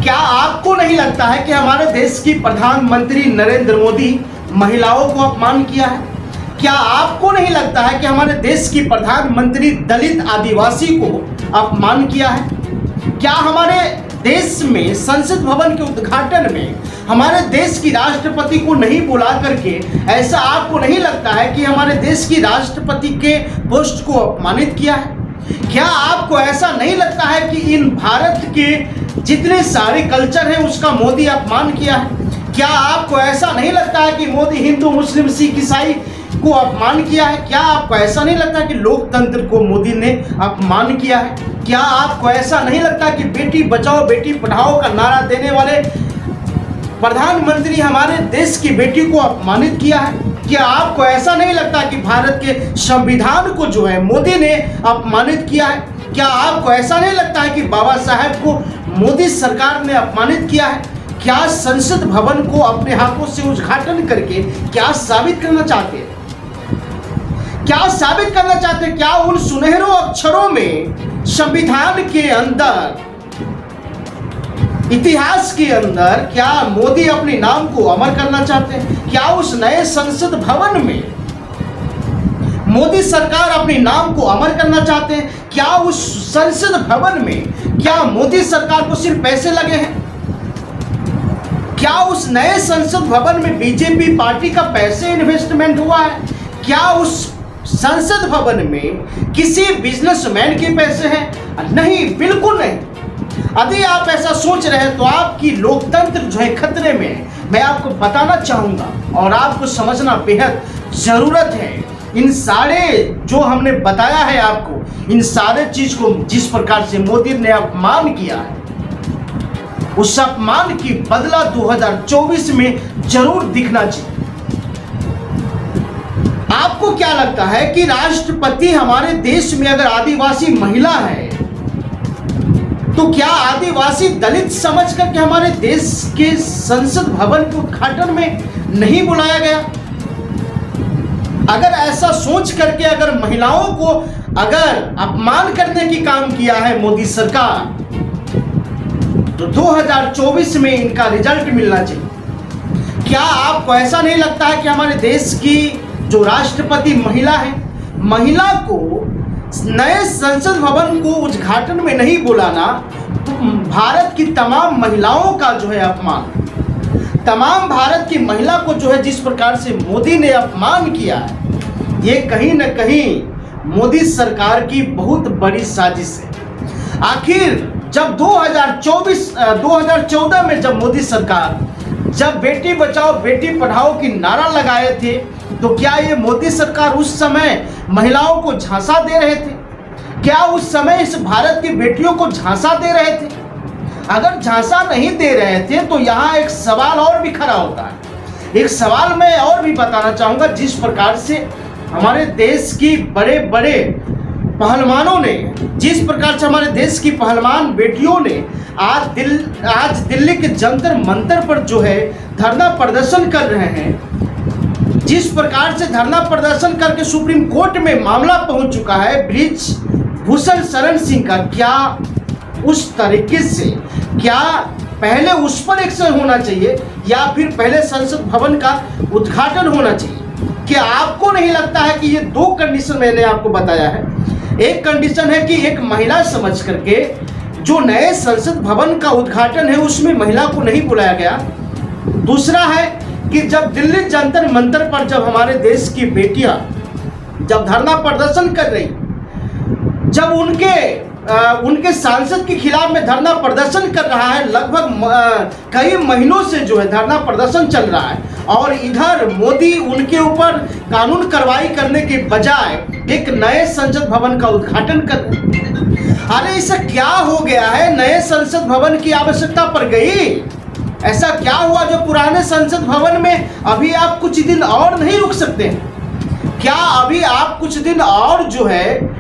क्या आपको नहीं लगता है कि हमारे देश की प्रधानमंत्री नरेंद्र मोदी महिलाओं को अपमान किया है? क्या आपको नहीं लगता है कि हमारे देश की प्रधानमंत्री दलित आदिवासी को अपमान किया है? क्या हमारे देश में संसद भवन के उद्घाटन में हमारे देश की राष्ट्रपति को नहीं बुला करके ऐसा आपको नहीं लगता है कि हमारे देश की राष्ट्रपति के पोस्ट को अपमानित किया है? क्या आपको ऐसा नहीं लगता है कि इन भारत के जितने सारे कल्चर हैं उसका मोदी अपमान किया है? क्या आपको ऐसा नहीं लगता है कि मोदी हिंदू मुस्लिम सिख ईसाई को अपमान किया है? क्या आपको ऐसा नहीं लगता कि लोकतंत्र को मोदी ने अपमान किया है? क्या आपको ऐसा नहीं लगता कि बेटी बचाओ बेटी पढ़ाओ का नारा देने वाले प्रधानमंत्री हमारे देश की बेटी को अपमानित किया है? क्या आपको ऐसा नहीं लगता कि भारत के संविधान को जो है मोदी ने अपमानित किया है? क्या आपको ऐसा नहीं लगता है कि बाबा साहेब को मोदी सरकार ने अपमानित किया है? क्या संसद भवन को अपने हाथों से उद्घाटन करके क्या साबित करना चाहते हैं? क्या साबित करना चाहते हैं? क्या उन सुनहरों अक्षरों में संविधान के अंदर इतिहास के अंदर क्या मोदी अपने नाम को अमर करना चाहते हैं? क्या उस नए संसद भवन में मोदी सरकार अपने नाम को अमर करना चाहते हैं? क्या उस संसद भवन में क्या मोदी सरकार को सिर्फ पैसे लगे हैं? क्या उस नए संसद भवन में बीजेपी पार्टी का पैसे इन्वेस्टमेंट हुआ है? क्या उस संसद भवन में किसी बिजनेसमैन के पैसे हैं? नहीं, बिल्कुल नहीं। यदि आप ऐसा सोच रहे हैं तो आपकी लोकतंत्र जो है खतरे में है। मैं आपको बताना चाहूंगा और आपको समझना बेहद जरूरत है। इन सारे जो हमने बताया है आपको, इन सारे चीज को जिस प्रकार से मोदी ने अपमान किया है, उस अपमान की बदला 2024 में जरूर दिखना चाहिए। आपको क्या लगता है कि राष्ट्रपति हमारे देश में अगर आदिवासी महिला है तो क्या आदिवासी दलित समझ करके हमारे देश के संसद भवन के उद्घाटन में नहीं बुलाया गया? अगर ऐसा सोच करके अगर महिलाओं को अगर अपमान करने की काम किया है मोदी सरकार, तो 2024 में इनका रिजल्ट मिलना चाहिए। क्या आपको ऐसा नहीं लगता है कि हमारे देश की जो राष्ट्रपति महिला है, महिला को नए संसद भवन को उद्घाटन में नहीं बुलाना तो भारत की तमाम महिलाओं का जो है अपमान, तमाम भारत की महिला को जो है जिस प्रकार से मोदी ने अपमान किया है, ये कहीं न कहीं मोदी सरकार की बहुत बड़ी साजिश है। आखिर जब 2014 में जब मोदी सरकार जब बेटी बचाओ बेटी पढ़ाओ की नारा लगाए थे, तो क्या ये मोदी सरकार उस समय महिलाओं को झांसा दे रहे थे? क्या उस समय इस भारत की बेटियों को झांसा दे रहे थे? अगर झांसा नहीं दे रहे थे तो यहाँ एक सवाल और भी खड़ा होता है। एक सवाल मैं और भी बताना चाहूँगा, जिस प्रकार से हमारे देश की बड़े बड़े पहलवानों ने, जिस प्रकार से हमारे देश की पहलवान बेटियों ने आज दिल्ली के जंतर मंतर पर जो है धरना प्रदर्शन कर रहे हैं, जिस प्रकार से धरना प्रदर्शन करके सुप्रीम कोर्ट में मामला पहुंच चुका है ब्रिजभूषण शरण सिंह का, क्या उस तरीके से क्या पहले उस पर एक्शन होना चाहिए या फिर पहले संसद भवन का उद्घाटन होना चाहिए? क्या आपको नहीं लगता है कि ये दो कंडीशन मैंने आपको बताया है? एक कंडीशन है कि एक महिला समझ करके जो नए संसद भवन का उद्घाटन है उसमें महिला को नहीं बुलाया गया। दूसरा है कि जब दिल्ली जंतर मंतर पर जब हमारे देश की बेटियां जब धरना प्रदर्शन कर रही, जब उनके सांसद के खिलाफ में धरना प्रदर्शन कर रहा है, लगभग कई महीनों से जो है धरना प्रदर्शन चल रहा है, और इधर मोदी उनके ऊपर कानून कार्रवाई करने के बजाय एक नए संसद भवन का उद्घाटन कर रहे हैं। अरे इसे क्या हो गया है? नए संसद भवन की आवश्यकता पड़ गई? ऐसा क्या हुआ जो पुराने संसद भवन में अभी आप कुछ दिन और नहीं रुक सकते हैं? क्या अभी आप कुछ दिन और जो है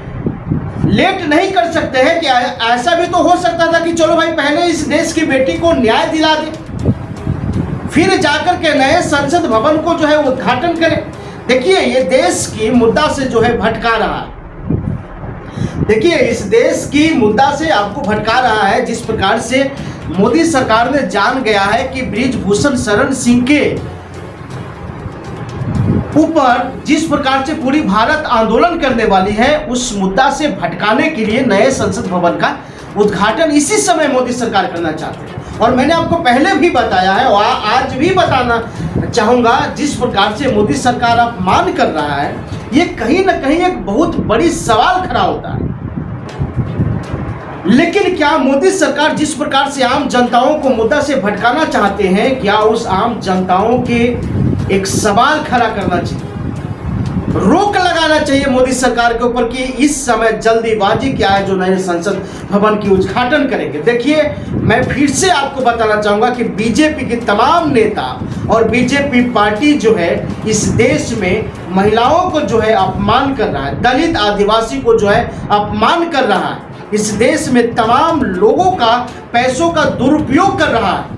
लेट नहीं कर सकते हैं? कि ऐसा भी तो हो सकता था कि चलो भाई पहले इस देश की बेटी को न्याय दिला दे, फिर जाकर के नए संसद भवन को जो है उद्घाटन करें। देखिए ये देश की मुद्दा से जो है भटका रहा है। देखिए इस देश की मुद्दा से आपको भटका रहा है, जिस प्रकार से मोदी सरकार ने जान गया है कि बृजभूषण शरण सिंह के ऊपर जिस प्रकार से पूरी भारत आंदोलन करने वाली है, उस मुद्दा से भटकाने के लिए नए संसद भवन का उद्घाटन इसी समय मोदी सरकार करना चाहते हैं। और मैंने आपको पहले भी बताया है और आज भी बताना चाहूंगा, जिस प्रकार से मोदी सरकार अपमान कर रहा है, ये कहीं ना कहीं एक बहुत बड़ी सवाल खड़ा होता है। लेकिन क्या मोदी सरकार जिस प्रकार से आम जनताओं को मुद्दा से भटकाना चाहते हैं, क्या उस आम जनताओं के एक सवाल खड़ा करना चाहिए, रोक लगाना चाहिए मोदी सरकार के ऊपर कि इस समय जल्दीबाजी क्या है जो नए संसद भवन की उद्घाटन करेंगे। देखिए, मैं फिर से आपको बताना चाहूंगा कि बीजेपी के तमाम नेता और बीजेपी पार्टी जो है इस देश में महिलाओं को जो है अपमान कर रहा है, दलित आदिवासी को जो है अपमान कर रहा है, इस देश में तमाम लोगों का पैसों का दुरुपयोग कर रहा है।